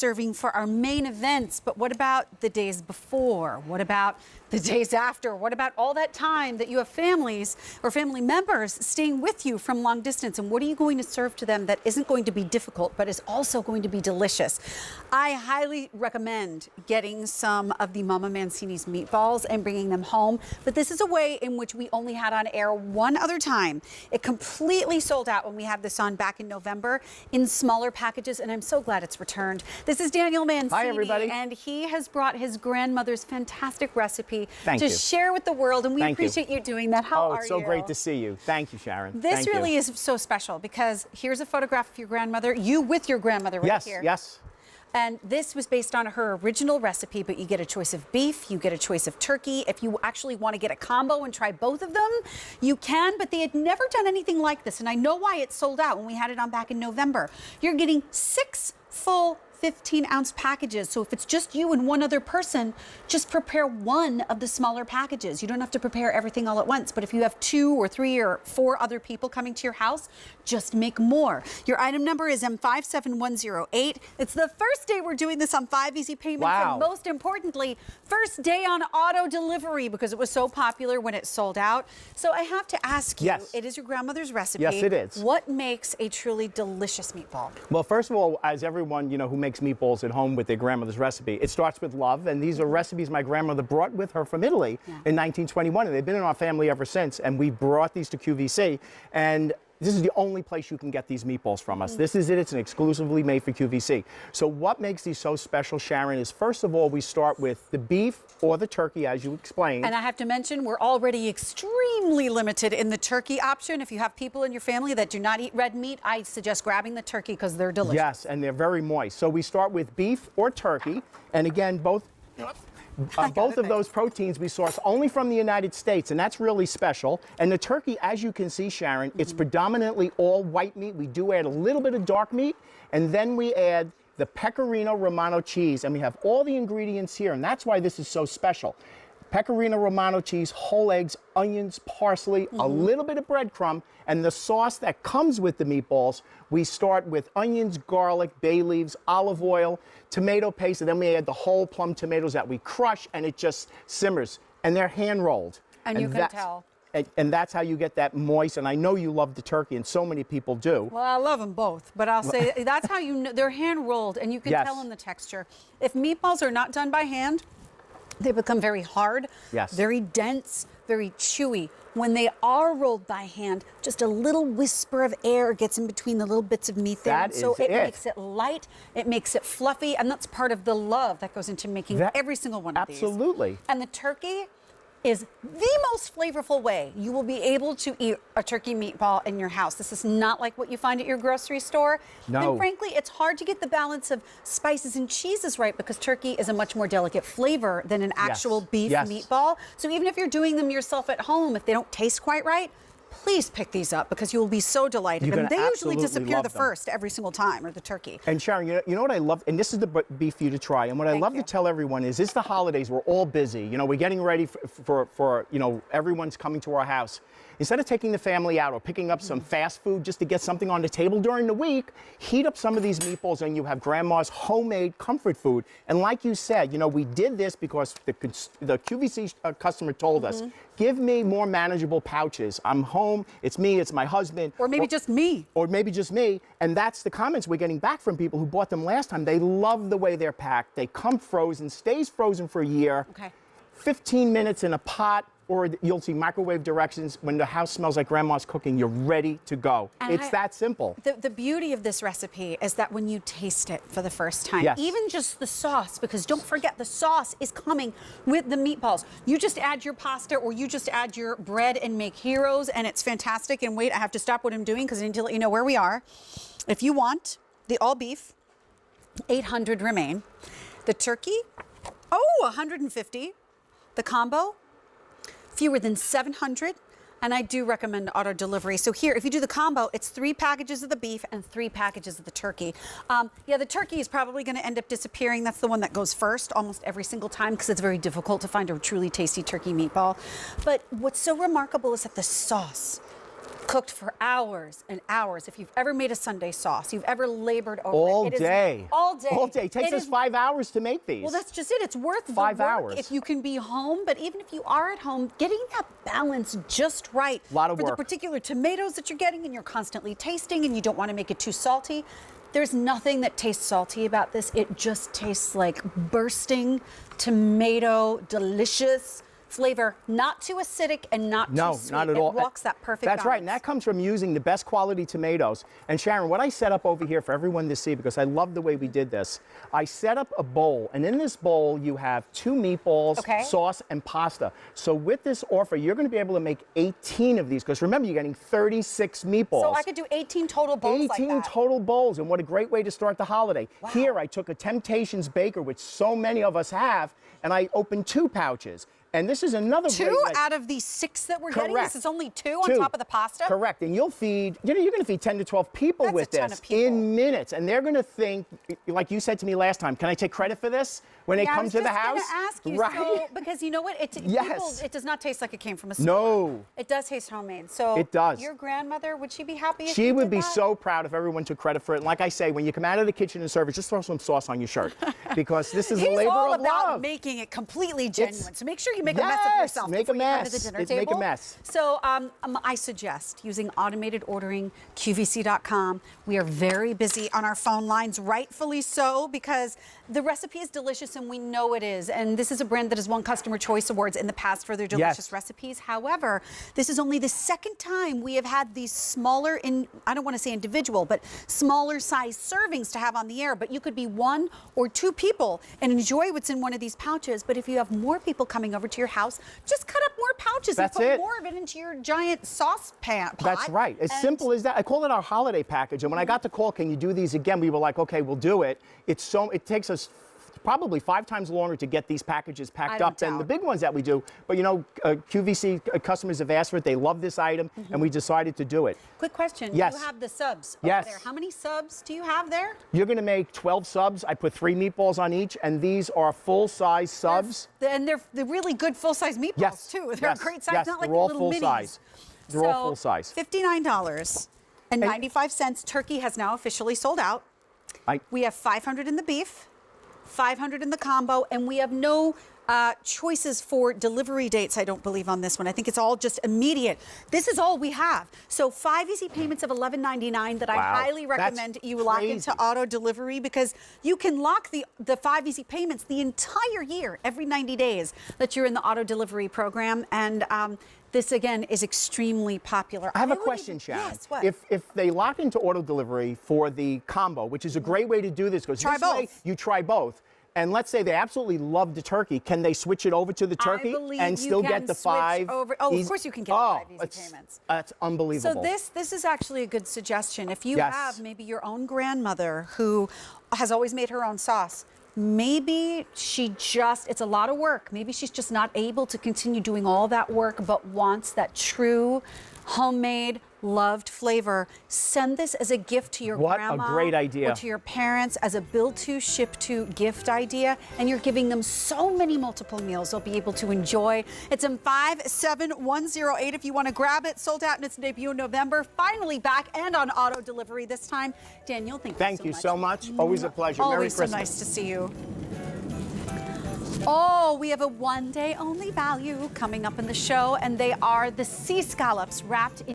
serving for our main events, but what about the days before? What about the days after? What about all that time that you have families or family members staying with you from long distance? And what are you going to serve to them that isn't going to be difficult, but is also going to be delicious? I highly recommend getting some of the Mama Mancini's meatballs and bringing them home. But this is a way in which we only had on air one other time. It completely sold out when we had this on back in November in smaller packages, and I'm so glad it's returned. This is Daniel Mancini. Hi, everybody. And he has brought his grandmother's fantastic recipe to share with the world, and we appreciate you doing that. How are you? Oh, it's so great to see you. Thank you, Sharon. This really is so special because here's a photograph of your grandmother, you with your grandmother right here. Yes. And this was based on her original recipe, but you get a choice of beef, you get a choice of turkey. If you actually want to get a combo and try both of them, you can, but they had never done anything like this. And I know why it sold out when we had it on back in November. You're getting 6 full 15-ounce packages. So if it's just you and one other person, just prepare one of the smaller packages. You don't have to prepare everything all at once. But if you have 2 or 3 or 4 other people coming to your house, just make more. Your item number is M57108. It's the first day we're doing this on 5 easy payments. Wow. And most importantly, first day on auto delivery because it was so popular when it sold out. So I have to ask you, it is your grandmother's recipe. Yes, it is. What makes a truly delicious meatball? Well, first of all, as everyone, who makes meatballs at home with their grandmother's recipe, it starts with love, and these are recipes my grandmother brought with her from Italy in 1921, and they've been in our family ever since, and we brought these to QVC, and this is the only place you can get these meatballs from us. This is it. It's an exclusively made for QVC. So what makes these so special, Sharon, is first of all, we start with the beef or the turkey, as you explained. And I have to mention, we're already extremely limited in the turkey option. If you have people in your family that do not eat red meat, I suggest grabbing the turkey because they're delicious. Yes, and they're very moist. So we start with beef or turkey, and again, both of those proteins we source only from the United States, and that's really special. And the turkey, as you can see, Sharon, it's predominantly all white meat. We do add a little bit of dark meat, and then we add the Pecorino Romano cheese, and we have all the ingredients here, and that's why this is so special. Pecorino Romano cheese, whole eggs, onions, parsley, a little bit of breadcrumb, and the sauce that comes with the meatballs, we start with onions, garlic, bay leaves, olive oil, tomato paste, and then we add the whole plum tomatoes that we crush, and it just simmers. And they're hand-rolled. And you can tell. And that's how you get that moist, and I know you love the turkey, and so many people do. Well, I love them both, but I'll say that's how you know they're hand-rolled, and you can tell in the texture. If meatballs are not done by hand, they become very hard, very dense, very chewy. When they are rolled by hand, just a little whisper of air gets in between the little bits of meat there. So it makes it light, it makes it fluffy, and that's part of the love that goes into making every single one of these. Absolutely. And the turkey is the most flavorful way you will be able to eat a turkey meatball in your house. This is not like what you find at your grocery store. No. And frankly, it's hard to get the balance of spices and cheeses right because turkey is a much more delicate flavor than an actual beef meatball. So even if you're doing them yourself at home, if they don't taste quite right, please pick these up because you will be so delighted. And they usually disappear the first every single time, or the turkey. And Sharon, you know what I love? And this is the beef for you to try. And what I love to tell everyone is it's the holidays. We're all busy. We're getting ready for everyone's coming to our house. Instead of taking the family out or picking up some fast food just to get something on the table during the week, heat up some of these meatballs and you have grandma's homemade comfort food. And like you said, we did this because the QVC customer told us, give me more manageable pouches. I'm home, it's me, it's my husband. Or maybe just me. Or maybe just me. And that's the comments we're getting back from people who bought them last time. They love the way they're packed. They come frozen, stays frozen for a year. 15 minutes in a pot, or you'll see microwave directions. When the house smells like grandma's cooking, you're ready to go. And it's that simple. The beauty of this recipe is that when you taste it for the first time, even just the sauce, because don't forget the sauce is coming with the meatballs. You just add your pasta or you just add your bread and make heroes, and it's fantastic. And wait, I have to stop what I'm doing because I need to let you know where we are. If you want the all beef, 800 remain. The turkey, 150. The combo, fewer than 700, and I do recommend auto delivery. So here, if you do the combo, it's 3 packages of the beef and 3 packages of the turkey. The turkey is probably going to end up disappearing. That's the one that goes first almost every single time because it's very difficult to find a truly tasty turkey meatball. But what's so remarkable is that the sauce cooked for hours and hours. If you've ever made a Sunday sauce, you've ever labored over all it. Day. All day. All day. It takes us 5 hours to make these. Well, that's just it. It's worth the 5 work hours. if you can be home. But even if you are at home, getting that balance just right a lot of for work. the particular tomatoes that you're getting and you're constantly tasting and you don't want to make it too salty. There's nothing that tastes salty about this. It just tastes like bursting tomato, delicious flavor, not too acidic and not too sweet. No, not at all. It walks that perfect That's balance. right, and that comes from using the best quality tomatoes. And Sharon, what I set up over here for everyone to see, because I love the way we did this, I set up a bowl, and in this bowl you have 2 meatballs, sauce, and pasta. So with this offer, you're going to be able to make 18 of these, because remember, you're getting 36 meatballs. So I could do 18 total bowls like that. 18 total bowls, and what a great way to start the holiday. Wow. Here, I took a Temptations Baker, which so many of us have, and I opened 2 pouches. And this is another great 2 way. out of the 6 that we're getting? This is only 2 on 2. top of the pasta? Correct. And you'll feed, you're going to feed 10 to 12 people That's with a ton this of people. in minutes. And they're going to think, like you said to me last time, can I take credit for this when they come to the house? I was just going to ask you, right? so, because you know what? It does not taste like it came from a store. No. It does taste homemade. So it does. Your grandmother, would she be happy if She you would did be that? so proud if everyone took credit for it. And like I say, when you come out of the kitchen and service, just throw some sauce on your shirt, because this is a labor all of about love. making it completely genuine. So make sure you make a Yes, mess of yourself make a before you come to mess. the dinner Make table. a mess. So I suggest using automated ordering, QVC.com. We are very busy on our phone lines, rightfully so, because the recipe is delicious and we know it is. And this is a brand that has won Customer Choice Awards in the past for their delicious recipes. However, this is only the second time we have had these smaller, I don't want to say individual, but smaller size servings to have on the air. But you could be 1 or 2 people and enjoy what's in one of these pouches. But if you have more people coming over to your house, just cut up more pouches That's and put it. more of it into your giant sauce pot. That's right. As simple as that. I call it our holiday package. And when I got the call, can you do these again? We were like, okay, we'll do it. It takes us probably 5 times longer to get these packages packed up than the big ones that we do. But you know, QVC customers have asked for it. They love this item, and we decided to do it. Quick question. Yes. You have the subs over Yes. there. How many subs do you have there? You're going to make 12 subs. I put 3 meatballs on each, and these are full-size subs. And they're really good full-size meatballs, Yes. too. They're a great size, Yes. not like They're all the little full minis. size. They're all full size. $59.95. Turkey has now officially sold out. We have 500 in the beef, 500 in the combo, and we have no choices for delivery dates, I don't believe, on this one. I think it's all just immediate. This is all we have. So 5 easy payments of $11.99 that I highly recommend you lock into auto delivery, because you can lock the 5 easy payments the entire year, every 90 days that you're in the auto delivery program. And this, again, is extremely popular. I have a question, Sharon. Yes, what? If they lock into auto delivery for the combo, which is a great way to do this, because this way you try both. And let's say they absolutely love the turkey. Can they switch it over to the turkey and still get the 5? Of course you can get 5 easy payments. That's unbelievable. So this is actually a good suggestion. If you have maybe your own grandmother who has always made her own sauce, maybe it's a lot of work. Maybe she's just not able to continue doing all that work, but wants that true homemade, loved flavor. Send this as a gift to your grandma. What a great idea. Or to your parents as a build to, ship to gift idea. And you're giving them so many multiple meals they'll be able to enjoy. It's in 57108 if you want to grab it. Sold out in its debut in November. Finally back and on auto delivery this time. Daniel, thank you so much. Thank you so much. Always a pleasure. Always Merry Christmas. so nice to see you. Oh, we have a one-day only value coming up in the show, and they are the sea scallops wrapped in